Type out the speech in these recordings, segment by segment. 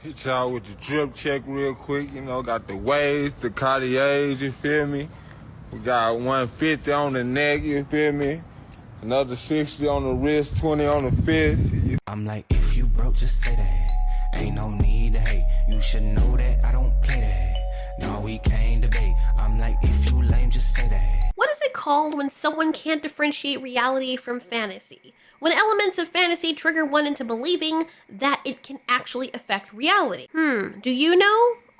Hit y'all with the drip check real quick, you know, got the waves, the Cartiers, you feel me? We got 150 on the neck, you feel me? Another 60 on the wrist, 20 on the fist. I'm like, if you broke, just say that. Ain't no need to hate. You should know that I don't play that. No, we can't debate. I'm like, if you lame, just say that. What is it called when someone can't differentiate reality from fantasy? When elements of fantasy trigger one into believing that it can actually affect reality. Do you know?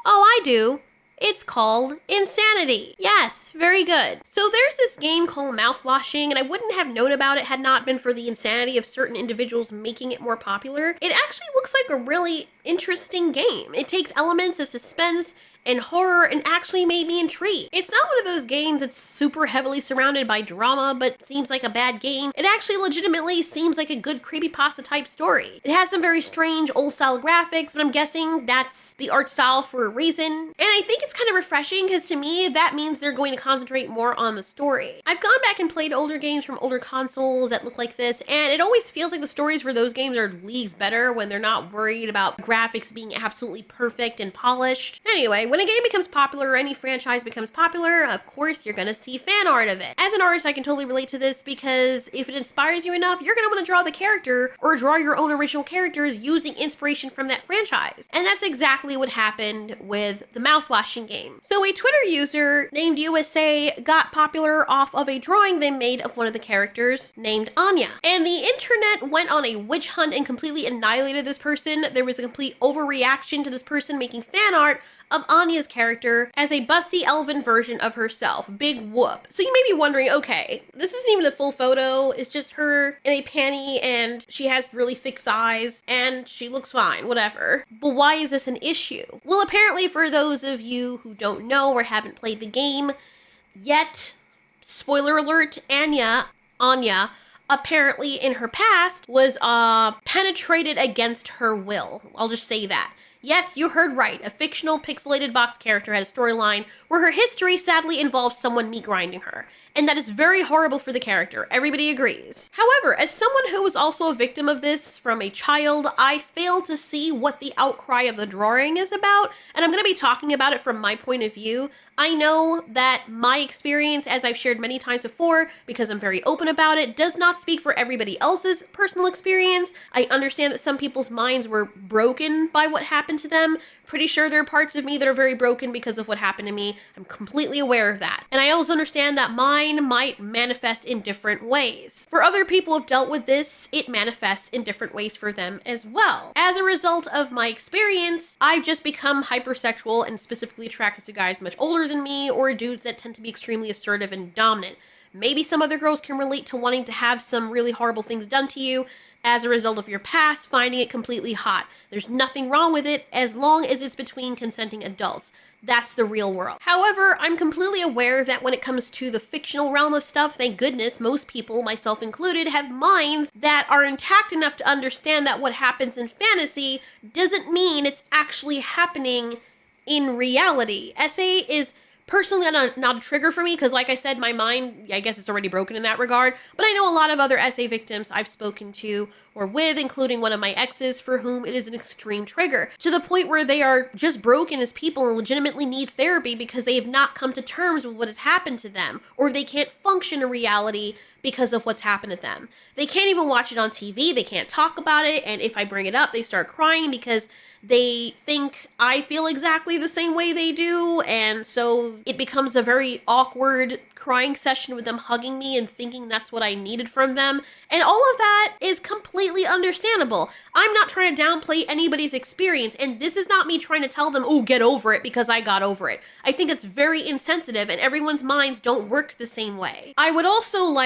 Oh, I do. It's called insanity. Yes, very good. So there's this game called Mouthwashing, and I wouldn't have known about it had not been for the insanity of certain individuals making it more popular. It actually looks like a really interesting game. It takes elements of suspense and horror and actually made me intrigued. It's not one of those games that's super heavily surrounded by drama but seems like a bad game. It actually legitimately seems like a good creepypasta type story. It has some very strange old style graphics, but I'm guessing that's the art style for a reason. And I think it's kind of refreshing because to me that means they're going to concentrate more on the story. I've gone back and played older games from older consoles that look like this, and it always feels like the stories for those games are leagues better when they're not worried about graphics being absolutely perfect and polished. Anyway, when a game becomes popular or any franchise becomes popular, of course you're gonna see fan art of it. As an artist, I can totally relate to this because if it inspires you enough, you're gonna want to draw the character or draw your own original characters using inspiration from that franchise. And that's exactly what happened with the Mouthwashing game. So a Twitter user named USA got popular off of a drawing they made of one of the characters named Anya. And the internet went on a witch hunt and completely annihilated this person. There was a complete overreaction to this person making fan art of Anya's character as a busty elven version of herself. Big whoop. So you may be wondering, okay, this isn't even a full photo, it's just her in a panty and she has really thick thighs and she looks fine, whatever. But why is this an issue? Well, apparently for those of you who don't know or haven't played the game yet, spoiler alert, Anya, apparently in her past was penetrated against her will. I'll just say that. Yes, you heard right. A fictional pixelated box character had a storyline where her history sadly involved someone meat grinding her. And that is very horrible for the character. Everybody agrees. However, as someone who was also a victim of this from a child, I fail to see what the outcry of the drawing is about, and I'm going to be talking about it from my point of view. I know that my experience, as I've shared many times before, because I'm very open about it, does not speak for everybody else's personal experience. I understand that some people's minds were broken by what happened to them. Pretty sure there are parts of me that are very broken because of what happened to me. I'm completely aware of that. And I also understand that mine might manifest in different ways. For other people who have dealt with this, it manifests in different ways for them as well. As a result of my experience, I've just become hypersexual and specifically attracted to guys much older than me or dudes that tend to be extremely assertive and dominant. Maybe some other girls can relate to wanting to have some really horrible things done to you as a result of your past, finding it completely hot. There's nothing wrong with it as long as it's between consenting adults. That's the real world. However, I'm completely aware that when it comes to the fictional realm of stuff, thank goodness most people, myself included, have minds that are intact enough to understand that what happens in fantasy doesn't mean it's actually happening in reality. SA is personally not a trigger for me because, like I said, my mind, I guess it's already broken in that regard. But I know a lot of other SA victims I've spoken to or with, including one of my exes, for whom it is an extreme trigger, to the point where they are just broken as people and legitimately need therapy because they have not come to terms with what has happened to them, or they can't function in reality because of what's happened to them. They can't even watch it on TV, they can't talk about it, and if I bring it up, they start crying because they think I feel exactly the same way they do, and so it becomes a very awkward crying session with them hugging me and thinking that's what I needed from them, and all of that is completely understandable. I'm not trying to downplay anybody's experience, and this is not me trying to tell them, oh, get over it because I got over it. I think it's very insensitive, and everyone's minds don't work the same way. I would also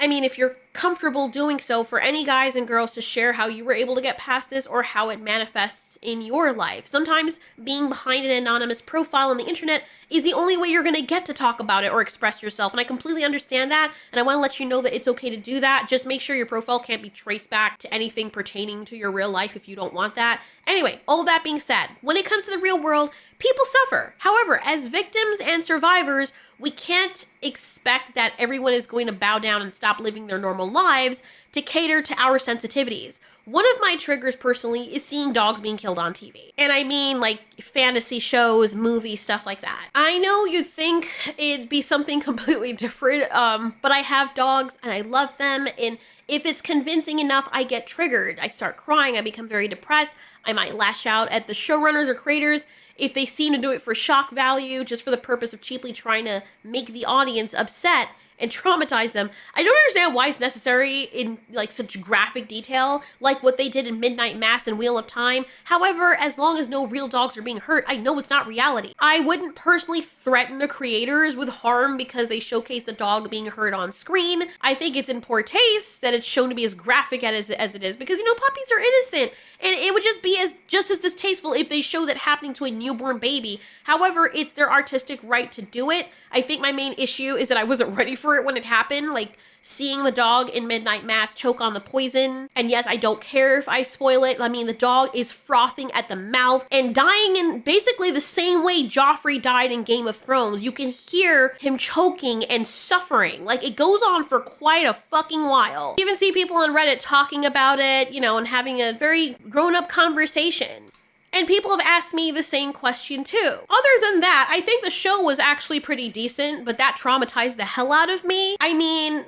if you're comfortable doing so, for any guys and girls to share how you were able to get past this or how it manifests in your life. Sometimes being behind an anonymous profile on the internet is the only way you're going to get to talk about it or express yourself, and I completely understand that, and I want to let you know that it's okay to do that. Just make sure your profile can't be traced back to anything pertaining to your real life if you don't want that. Anyway, all of that being said, when it comes to the real world, people suffer. However, as victims and survivors, we can't expect that everyone is going to bow down and stop living their normal normal lives to cater to our sensitivities. One of my triggers personally is seeing dogs being killed on TV. And I mean like fantasy shows, movies, stuff like that. I know you'd think it'd be something completely different, but I have dogs and I love them. And if it's convincing enough, I get triggered. I start crying, I become very depressed. I might lash out at the showrunners or creators if they seem to do it for shock value, just for the purpose of cheaply trying to make the audience upset and traumatize them. I don't understand why it's necessary in like such graphic detail, like what they did in Midnight Mass and Wheel of Time. However, as long as no real dogs are being hurt, I know it's not reality. I wouldn't personally threaten the creators with harm because they showcase a dog being hurt on screen. I think it's in poor taste that it's shown to be as graphic as it is because, you know, puppies are innocent, and it would just be just as distasteful if they show that happening to a newborn baby. However, it's their artistic right to do it. I think my main issue is that I wasn't ready for it when it happened, like seeing the dog in Midnight Mass choke on the poison. And yes, I don't care if I spoil it. I mean, the dog is frothing at the mouth and dying in basically the same way Joffrey died in Game of Thrones. You can hear him choking and suffering. Like, it goes on for quite a fucking while. You even see people on Reddit talking about it, you know, and having a very grown-up conversation. And people have asked me the same question too. Other than that, I think the show was actually pretty decent, but that traumatized the hell out of me. I mean,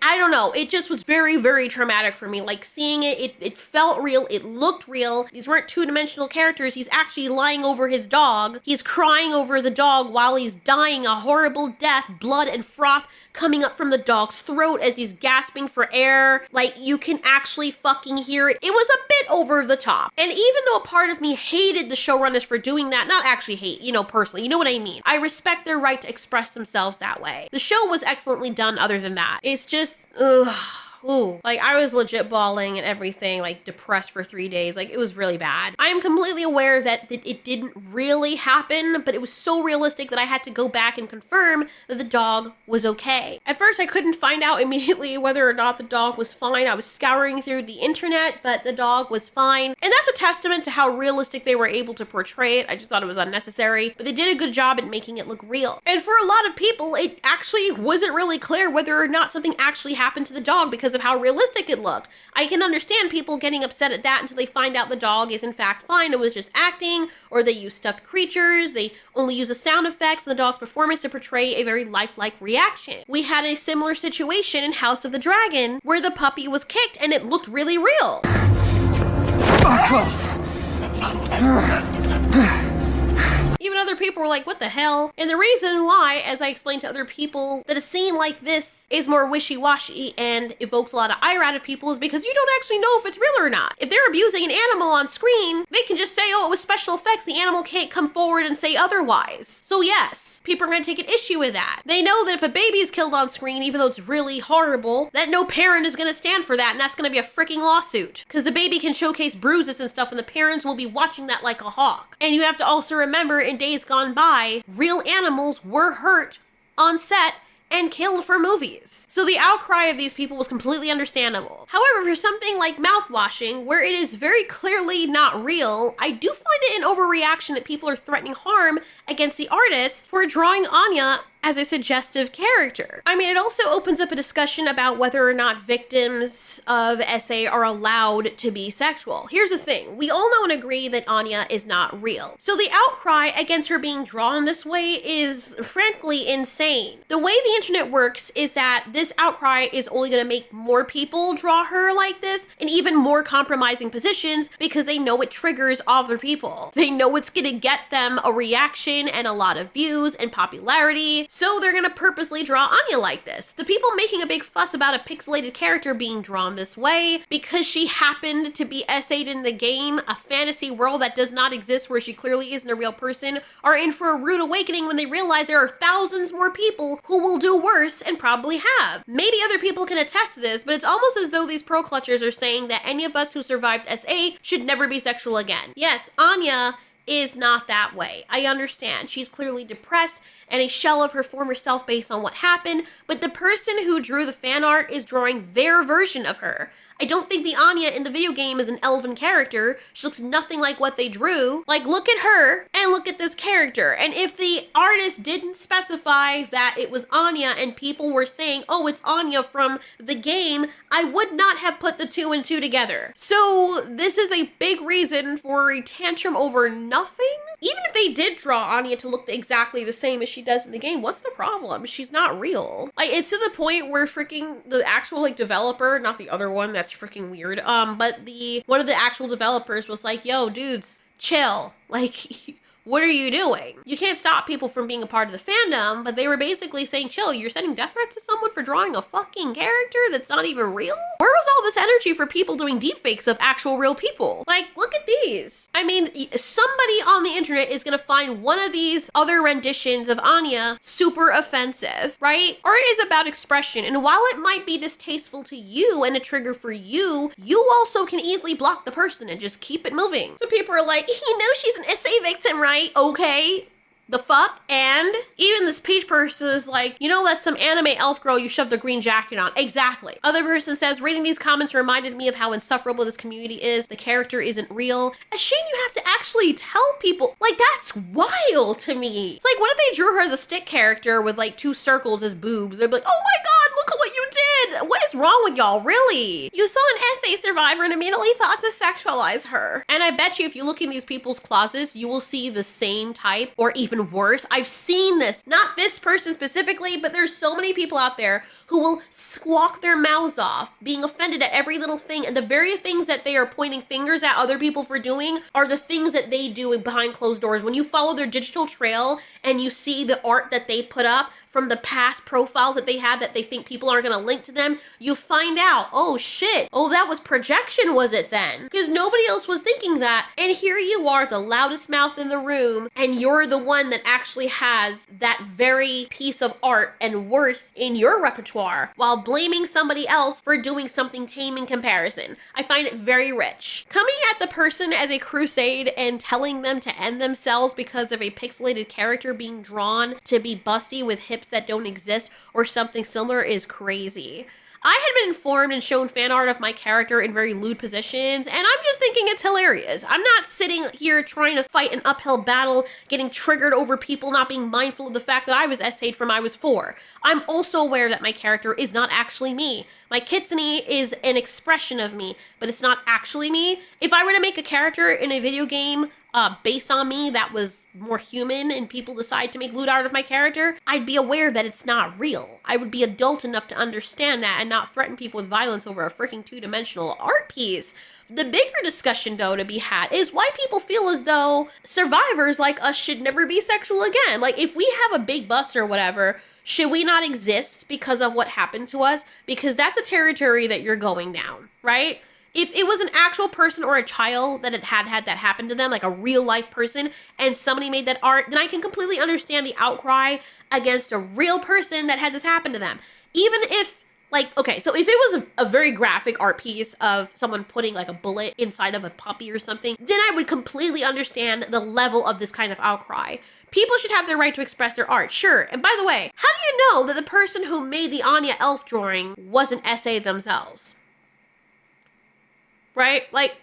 I don't know. It just was very, very traumatic for me. Like seeing it felt real. It looked real. These weren't two-dimensional characters. He's actually lying over his dog. He's crying over the dog while he's dying a horrible death, blood and froth coming up from the dog's throat as he's gasping for air. Like, you can actually fucking hear it. It was a bit over the top. And even though a part of me hated the showrunners for doing that, not actually hate, you know, personally, you know what I mean? I respect their right to express themselves that way. The show was excellently done other than that. It's just, ugh. Ooh, like I was legit bawling and everything, like depressed for 3 days. Like it was really bad. I am completely aware that it didn't really happen, but it was so realistic that I had to go back and confirm that the dog was okay. At first, I couldn't find out immediately whether or not the dog was fine. I was scouring through the internet, but the dog was fine. And that's a testament to how realistic they were able to portray it. I just thought it was unnecessary, but they did a good job at making it look real. And for a lot of people, it actually wasn't really clear whether or not something actually happened to the dog because of how realistic it looked. I can understand people getting upset at that until they find out the dog is in fact fine. It was just acting, or they use stuffed creatures, they only use the sound effects and the dog's performance to portray a very lifelike reaction. We had a similar situation in House of the Dragon where the puppy was kicked and it looked really real. Even other people were like, what the hell? And the reason why, as I explained to other people, that a scene like this is more wishy-washy and evokes a lot of ire out of people is because you don't actually know if it's real or not. If they're abusing an animal on screen, they can just say, oh, it was special effects. The animal can't come forward and say otherwise. So yes, people are going to take an issue with that. They know that if a baby is killed on screen, even though it's really horrible, that no parent is going to stand for that, and that's going to be a freaking lawsuit. Because the baby can showcase bruises and stuff, and the parents will be watching that like a hawk. And you have to also remember, in days gone by, real animals were hurt on set and killed for movies. So the outcry of these people was completely understandable. However, for something like Mouthwashing, where it is very clearly not real, I do find it an overreaction that people are threatening harm against the artist for drawing Anya as a suggestive character. I mean, it also opens up a discussion about whether or not victims of SA are allowed to be sexual. Here's the thing, we all know and agree that Anya is not real. So the outcry against her being drawn this way is frankly insane. The way the internet works is that this outcry is only gonna make more people draw her like this in even more compromising positions because they know it triggers other people. They know it's gonna get them a reaction and a lot of views and popularity. So they're gonna purposely draw Anya like this. The people making a big fuss about a pixelated character being drawn this way because she happened to be SA'd in the game, a fantasy world that does not exist where she clearly isn't a real person, are in for a rude awakening when they realize there are thousands more people who will do worse and probably have. Maybe other people can attest to this, but it's almost as though these pro clutchers are saying that any of us who survived SA should never be sexual again. Yes, Anya is not that way. I understand. She's clearly depressed and a shell of her former self based on what happened, but the person who drew the fan art is drawing their version of her. I don't think the Anya in the video game is an elven character. She looks nothing like what they drew. Like, look at her and look at this character. And if the artist didn't specify that it was Anya and people were saying, oh, it's Anya from the game, I would not have put the 2 and 2 together. So this is a big reason for a tantrum over nothing. Even if they did draw Anya to look exactly the same as she does in the game, what's the problem? She's not real. Like, it's to the point where freaking the actual like developer, not the other one, that's freaking weird, but one of the actual developers was like, yo, dudes, chill. Like, what are you doing? You can't stop people from being a part of the fandom, but they were basically saying, chill, you're sending death threats to someone for drawing a fucking character that's not even real? Where was all this energy for people doing deepfakes of actual real people? Like, look at these. I mean, somebody on the internet is gonna find one of these other renditions of Anya super offensive, right? Art is about expression, and while it might be distasteful to you and a trigger for you, you also can easily block the person and just keep it moving. So people are like, you know she's an SA victim, right? Okay, the fuck? And even this Peach person is like, you know, that's some anime elf girl you shoved a green jacket on. Exactly. Other person says, reading these comments reminded me of how insufferable this community is. The character isn't real. A shame you have to actually tell people. Like, that's wild to me. It's like, what if they drew her as a stick character with like 2 circles as boobs? They'd be like, oh my god, look at what you did. What is wrong with y'all, really? You saw an SA survivor and immediately thought to sexualize her. And I bet you if you look in these people's closets, you will see the same type or even worse. I've seen this, not this person specifically, but there's so many people out there who will squawk their mouths off, being offended at every little thing, and the very things that they are pointing fingers at other people for doing are the things that they do behind closed doors. When you follow their digital trail and you see the art that they put up from the past profiles that they had that they think people aren't gonna link to them, you find out, oh shit, oh that was projection, was it then? Because nobody else was thinking that, and here you are, the loudest mouth in the room, and you're the one that actually has that very piece of art and worse in your repertoire, while blaming somebody else for doing something tame in comparison. I find it very rich. Coming at the person as a crusade and telling them to end themselves because of a pixelated character being drawn to be busty with hips that don't exist or something similar is crazy. I had been informed and shown fan art of my character in very lewd positions, and I'm just thinking it's hilarious. I'm not sitting here trying to fight an uphill battle, getting triggered over people not being mindful of the fact that I was SA'd from I was 4. I'm also aware that my character is not actually me. My kitsune is an expression of me, but it's not actually me. If I were to make a character in a video game based on me that was more human and people decide to make lewd art of my character, I'd be aware that it's not real. I would be adult enough to understand that and not threaten people with violence over a freaking 2-dimensional art piece. The bigger discussion, though, to be had is why people feel as though survivors like us should never be sexual again. Like, if we have a big bust or whatever, should we not exist because of what happened to us? Because that's a territory that you're going down, right? If it was an actual person or a child that had that happen to them, like a real life person, and somebody made that art, then I can completely understand the outcry against a real person that had this happen to them. Even if, like, okay, so if it was a very graphic art piece of someone putting like a bullet inside of a puppy or something, then I would completely understand the level of this kind of outcry. People should have their right to express their art, sure. And by the way, how do you know that the person who made the Anya elf drawing wasn't SA themselves? Right? Like,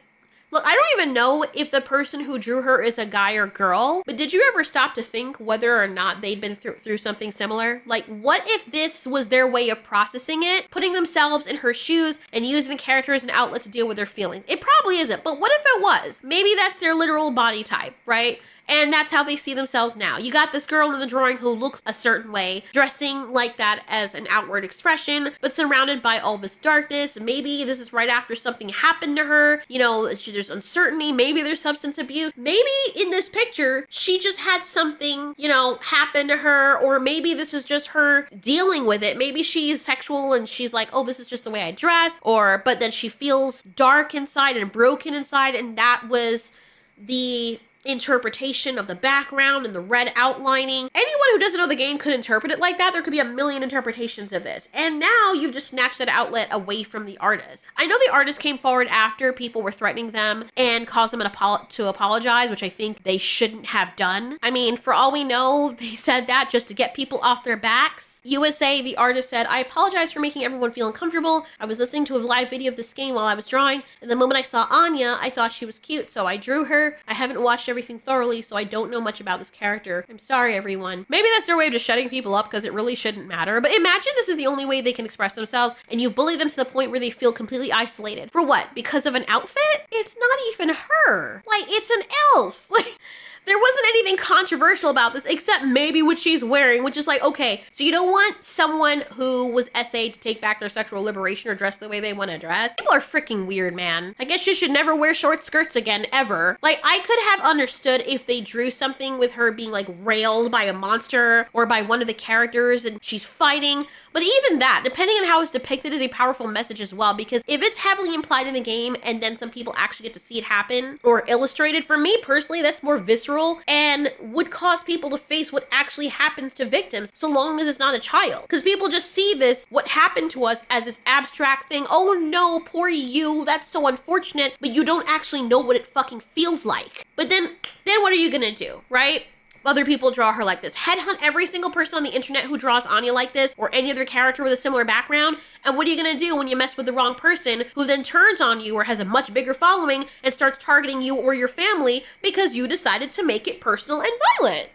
look, I don't even know if the person who drew her is a guy or girl, but did you ever stop to think whether or not they'd been through something similar? Like, what if this was their way of processing it, putting themselves in her shoes and using the character as an outlet to deal with their feelings? It probably isn't, but what if it was? Maybe that's their literal body type, right? And that's how they see themselves now. You got this girl in the drawing who looks a certain way, dressing like that as an outward expression, but surrounded by all this darkness. Maybe this is right after something happened to her. You know, there's uncertainty. Maybe there's substance abuse. Maybe in this picture, she just had something, you know, happen to her, or maybe this is just her dealing with it. Maybe she's sexual and she's like, oh, this is just the way I dress, but then she feels dark inside and broken inside, and that was the interpretation of the background and the red outlining. Anyone who doesn't know the game could interpret it like that. There could be a million interpretations of this. And now you've just snatched that outlet away from the artist. I know the artist came forward after people were threatening them and caused them to apologize, which I think they shouldn't have done. I mean, for all we know, they said that just to get people off their backs. USA, the artist said, "I apologize for making everyone feel uncomfortable. I was listening to a live video of this game while I was drawing, and the moment I saw Anya, I thought she was cute, so I drew her. I haven't watched everything thoroughly, so I don't know much about this character. I'm sorry, everyone." Maybe that's their way of just shutting people up because it really shouldn't matter. But imagine this is the only way they can express themselves, and you've bullied them to the point where they feel completely isolated. For what? Because of an outfit? It's not even her. Like, it's an elf. Like, there wasn't anything controversial about this except maybe what she's wearing, which is like, okay, so you don't want someone who was essayed to take back their sexual liberation or dress the way they want to dress. People are freaking weird, man. I guess you should never wear short skirts again, ever. Like, I could have understood if they drew something with her being like railed by a monster or by one of the characters and she's fighting. But even that, depending on how it's depicted, is a powerful message as well, because if it's heavily implied in the game and then some people actually get to see it happen or illustrated, for me personally, that's more visceral and would cause people to face what actually happens to victims, so long as it's not a child. Because people just see this, what happened to us, as this abstract thing. Oh no, poor you, that's so unfortunate, but you don't actually know what it fucking feels like. But then what are you gonna do, right? Other people draw her like this. Headhunt every single person on the internet who draws Anya like this, or any other character with a similar background. And what are you gonna do when you mess with the wrong person who then turns on you or has a much bigger following and starts targeting you or your family because you decided to make it personal and violent?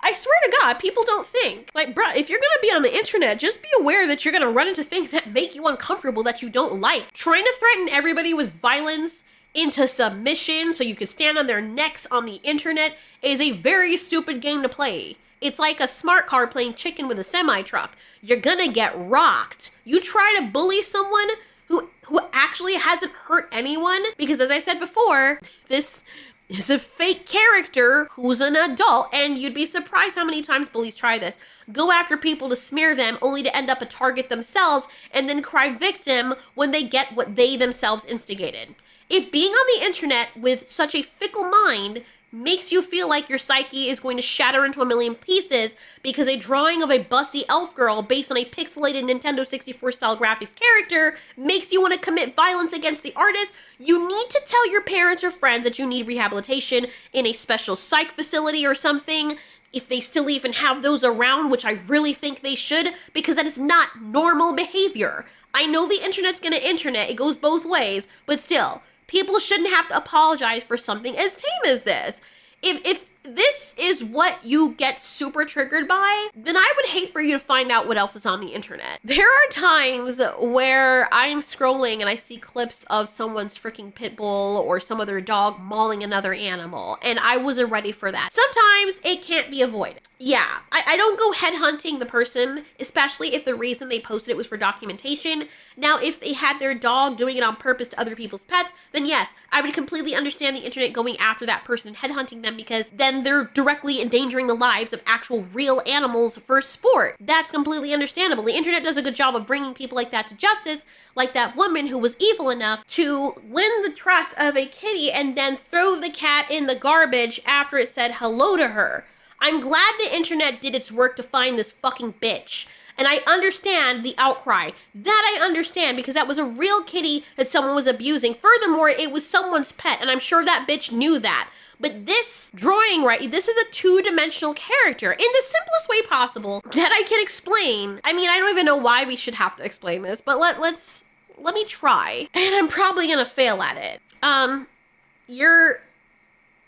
I swear to God, people don't think. Like, bruh, if you're gonna be on the internet, just be aware that you're gonna run into things that make you uncomfortable, that you don't like. Trying to threaten everybody with violence into submission so you can stand on their necks on the internet is a very stupid game to play. It's like a smart car playing chicken with a semi-truck. You're gonna get rocked. You try to bully someone who actually hasn't hurt anyone, because as I said before, this is a fake character who's an adult, and you'd be surprised how many times bullies try this. Go after people to smear them only to end up a target themselves and then cry victim when they get what they themselves instigated. If being on the internet with such a fickle mind makes you feel like your psyche is going to shatter into a million pieces because a drawing of a busty elf girl based on a pixelated Nintendo 64 style graphics character makes you want to commit violence against the artist, you need to tell your parents or friends that you need rehabilitation in a special psych facility or something, if they still even have those around, which I really think they should, because that is not normal behavior. I know the internet's gonna internet, it goes both ways, but still, people shouldn't have to apologize for something as tame as this. If this is what you get super triggered by, then I would hate for you to find out what else is on the internet. There are times where I'm scrolling and I see clips of someone's freaking pit bull or some other dog mauling another animal, and I wasn't ready for that. Sometimes it can't be avoided. Yeah, I don't go headhunting the person, especially if the reason they posted it was for documentation. Now, if they had their dog doing it on purpose to other people's pets, then yes, I would completely understand the internet going after that person and headhunting them, because then they're directly endangering the lives of actual real animals for sport. That's completely understandable. The internet does a good job of bringing people like that to justice, like that woman who was evil enough to win the trust of a kitty and then throw the cat in the garbage after it said hello to her. I'm glad the internet did its work to find this fucking bitch. And I understand the outcry. That I understand, because that was a real kitty that someone was abusing. Furthermore, it was someone's pet, and I'm sure that bitch knew that. But this drawing, right, this is a two-dimensional character in the simplest way possible that I can explain. I mean, I don't even know why we should have to explain this, but let me try. And I'm probably gonna fail at it.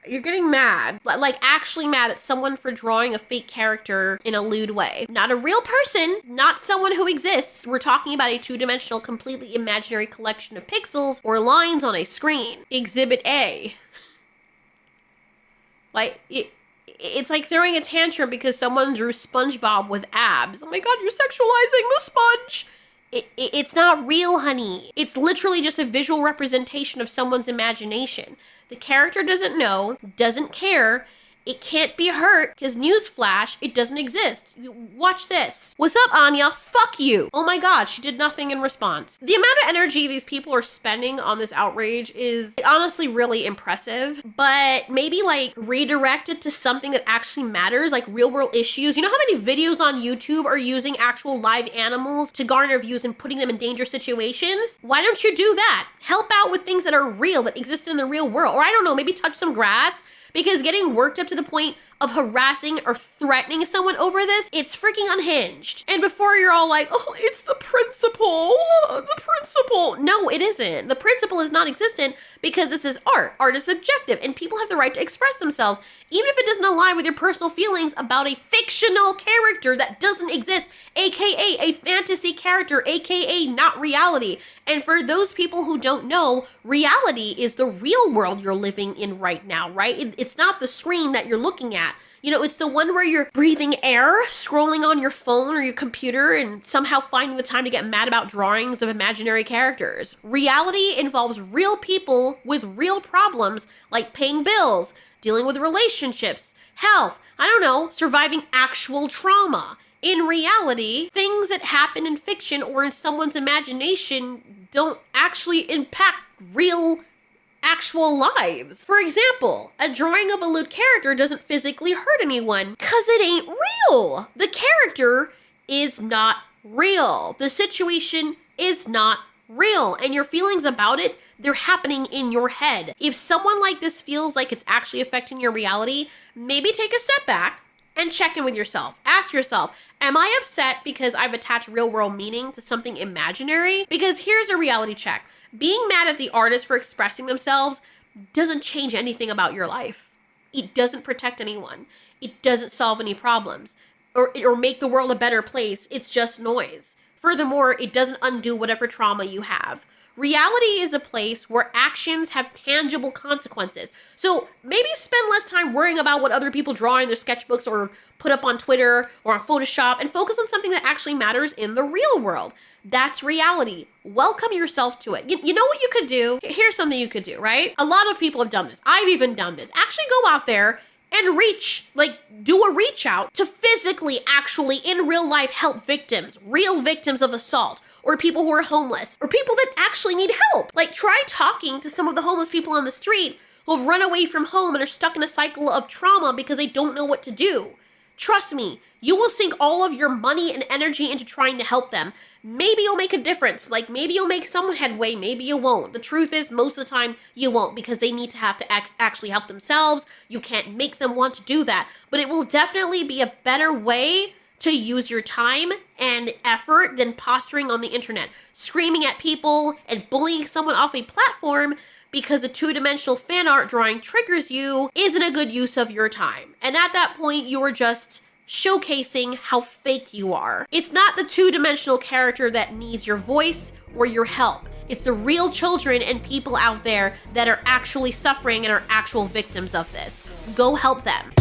You're getting mad, like actually mad at someone for drawing a fake character in a lewd way. Not a real person, not someone who exists. We're talking about a two-dimensional, completely imaginary collection of pixels or lines on a screen. Exhibit A. Like, it's like throwing a tantrum because someone drew SpongeBob with abs. Oh my God, you're sexualizing the sponge. It's not real, honey. It's literally just a visual representation of someone's imagination. The character doesn't know, doesn't care, It can't be hurt because newsflash, it doesn't exist. Watch this. What's up, Anya? Fuck you. Oh my God, she did nothing in response. The amount of energy these people are spending on this outrage is honestly really impressive, but maybe like redirect it to something that actually matters, like real world issues. You know how many videos on YouTube are using actual live animals to garner views and putting them in dangerous situations? Why don't you do that? Help out with things that are real, that exist in the real world. Or I don't know, maybe touch some grass, because getting worked up to the point of harassing or threatening someone over this, it's freaking unhinged. And before you're all like, oh, it's the principle, No, it isn't. The principle is non-existent because this is art. Art is subjective and people have the right to express themselves, even if it doesn't align with your personal feelings about a fictional character that doesn't exist, AKA a fantasy character, AKA not reality. And for those people who don't know, reality is the real world you're living in right now, right? It's not the screen that you're looking at. You know, it's the one where you're breathing air, scrolling on your phone or your computer, and somehow finding the time to get mad about drawings of imaginary characters. Reality involves real people with real problems like paying bills, dealing with relationships, health, I don't know, surviving actual trauma. In reality, things that happen in fiction or in someone's imagination don't actually impact real actual lives. For example, a drawing of a lewd character doesn't physically hurt anyone because it ain't real. The character is not real. The situation is not real. And your feelings about it, they're happening in your head. If someone like this feels like it's actually affecting your reality, maybe take a step back and check in with yourself. Ask yourself, am I upset because I've attached real world meaning to something imaginary? Because here's a reality check. Being mad at the artist for expressing themselves doesn't change anything about your life. It doesn't protect anyone. It doesn't solve any problems or make the world a better place. It's just noise. Furthermore, it doesn't undo whatever trauma you have. Reality is a place where actions have tangible consequences. So maybe spend less time worrying about what other people draw in their sketchbooks or put up on Twitter or on Photoshop and focus on something that actually matters in the real world. That's reality. Welcome yourself to it. You know what you could do? Here's something you could do, right? A lot of people have done this. I've even done this. Actually go out there and do a reach out to physically, actually, in real life, help victims, real victims of assault, or people who are homeless, or people that actually need help. Like, try talking to some of the homeless people on the street who have run away from home and are stuck in a cycle of trauma because they don't know what to do. Trust me, you will sink all of your money and energy into trying to help them. Maybe you'll make a difference. Like, maybe you'll make some headway, maybe you won't. The truth is, most of the time, you won't, because they need to have to actually help themselves. You can't make them want to do that. But it will definitely be a better way to use your time and effort than posturing on the internet, screaming at people and bullying someone off a platform because a two-dimensional fan art drawing triggers you isn't a good use of your time. And at that point, you are just showcasing how fake you are. It's not the two-dimensional character that needs your voice or your help. It's the real children and people out there that are actually suffering and are actual victims of this. Go help them.